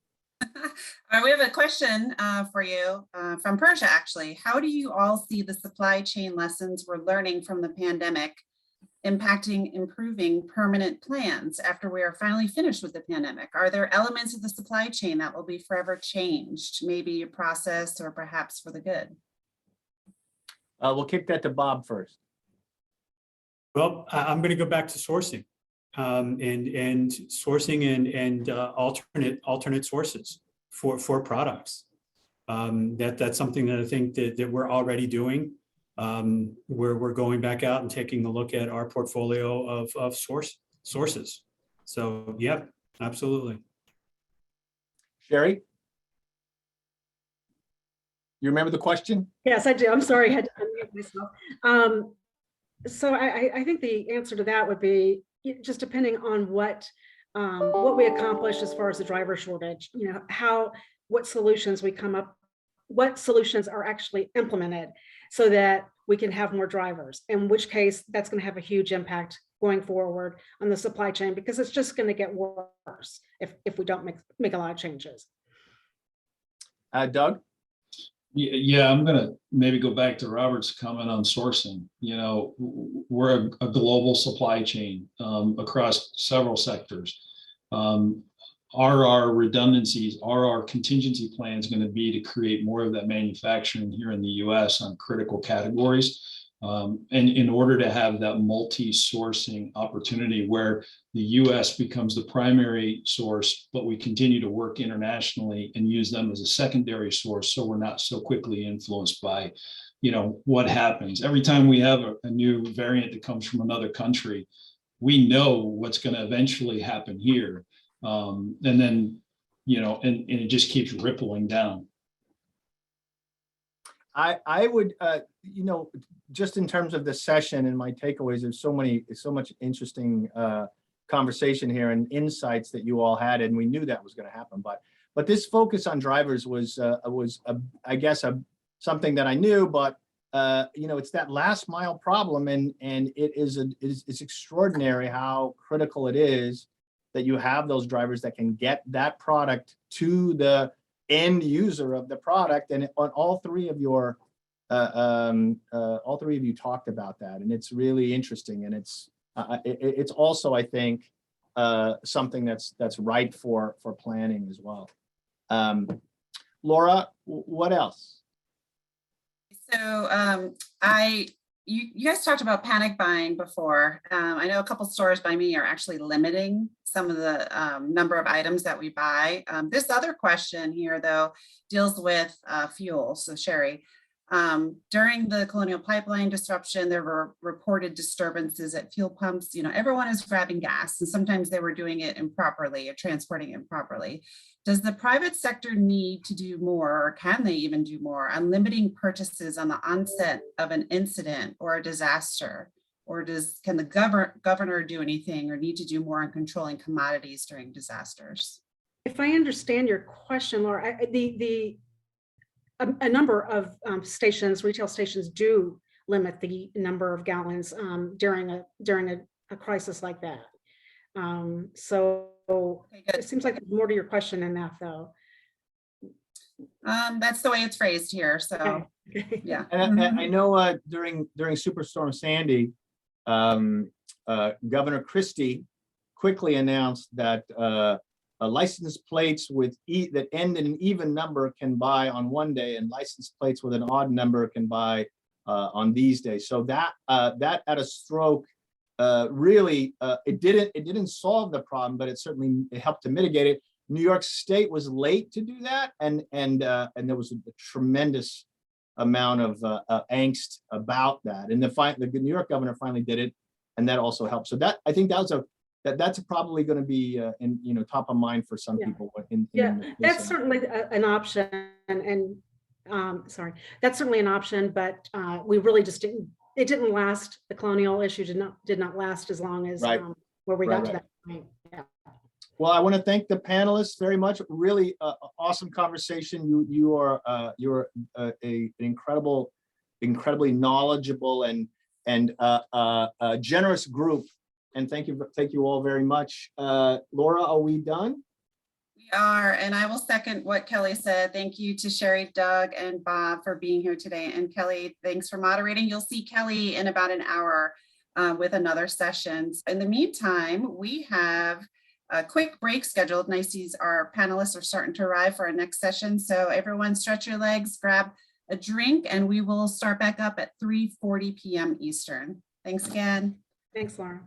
We have a question for you from Persia, actually. How do you all see the supply chain lessons we're learning from the pandemic impacting improving permanent plans after we are finally finished with the pandemic? Are there elements of the supply chain that will be forever changed, maybe a process or perhaps for the good? We'll kick that to Bob first. Well, I'm going to go back to sourcing and sourcing and alternate sources for products. That's something that I think that we're already doing. We're going back out and taking a look at our portfolio of sources. So yeah, absolutely. Sherry? You remember the question? Yes, I do. I'm sorry, I had to unmute myself. So I think the answer to that would be just depending on what we accomplish as far as the driver shortage, what solutions we come up, what solutions are actually implemented so that we can have more drivers, in which case that's going to have a huge impact going forward on the supply chain, because it's just going to get worse if we don't make a lot of changes. Doug? Yeah, I'm going to maybe go back to Robert's comment on sourcing. We're a global supply chain across several sectors. Are our redundancies, are our contingency plans going to be to create more of that manufacturing here in the US on critical categories? And in order to have that multi-sourcing opportunity where the US becomes the primary source, but we continue to work internationally and use them as a secondary source, so we're not so quickly influenced by, what happens. Every time we have a new variant that comes from another country, we know what's going to eventually happen here. And then, and it just keeps rippling down. I would, just in terms of the session and my takeaways, there's so much interesting conversation here and insights that you all had, and we knew that was going to happen. But this focus on drivers was I guess something that I knew, but it's that last mile problem, and it's extraordinary how critical it is that you have those drivers that can get that product to the end user of the product. And on all three of you talked about that, and it's really interesting. And it's also, I think, something that's right for planning as well. Laura, what else? So I you guys talked about panic buying before. I know a couple stores by me are actually limiting some of the number of items that we buy. This other question here, though, deals with fuel. So Sherry, during the Colonial Pipeline disruption, there were reported disturbances at fuel pumps. You know, everyone is grabbing gas, and sometimes they were doing it improperly or transporting it improperly. Does the private sector need to do more, or can they even do more on limiting purchases on the onset of an incident or a disaster? Or can the governor do anything or need to do more on controlling commodities during disasters? If I understand your question, Laura, a number of retail stations do limit the number of gallons during a crisis like that. So Okay, good. it seems like there's more to your question than that, though. That's the way it's phrased here. So Okay. yeah. And I know during Superstorm Sandy, Governor Christie quickly announced that license plates that end in an even number can buy on one day, and license plates with an odd number can buy on these days. So that at a stroke really it didn't solve the problem, but it certainly helped to mitigate it. New York State was late to do that, and there was a tremendous amount of angst about that. And the New York governor finally did it, and that also helped. So that, I think that's probably going to be top of mind for some people. That's certainly an option, and sorry, that's certainly an option, but we really just didn't last. The Colonial issue did not last as long as where we got to that point. Yeah. Well, I want to thank the panelists very much. Really awesome conversation. You're an incredibly knowledgeable and generous group. And thank you all very much. Laura, are we done? We are, and I will second what Kelly said. Thank you to Sherry, Doug, and Bob for being here today. And Kelly, thanks for moderating. You'll see Kelly in about an hour with another session. In the meantime, we have a quick break scheduled. Our panelists are starting to arrive for our next session. So everyone stretch your legs, grab a drink, and we will start back up at 3:40 p.m. Eastern. Thanks again. Thanks, Laura.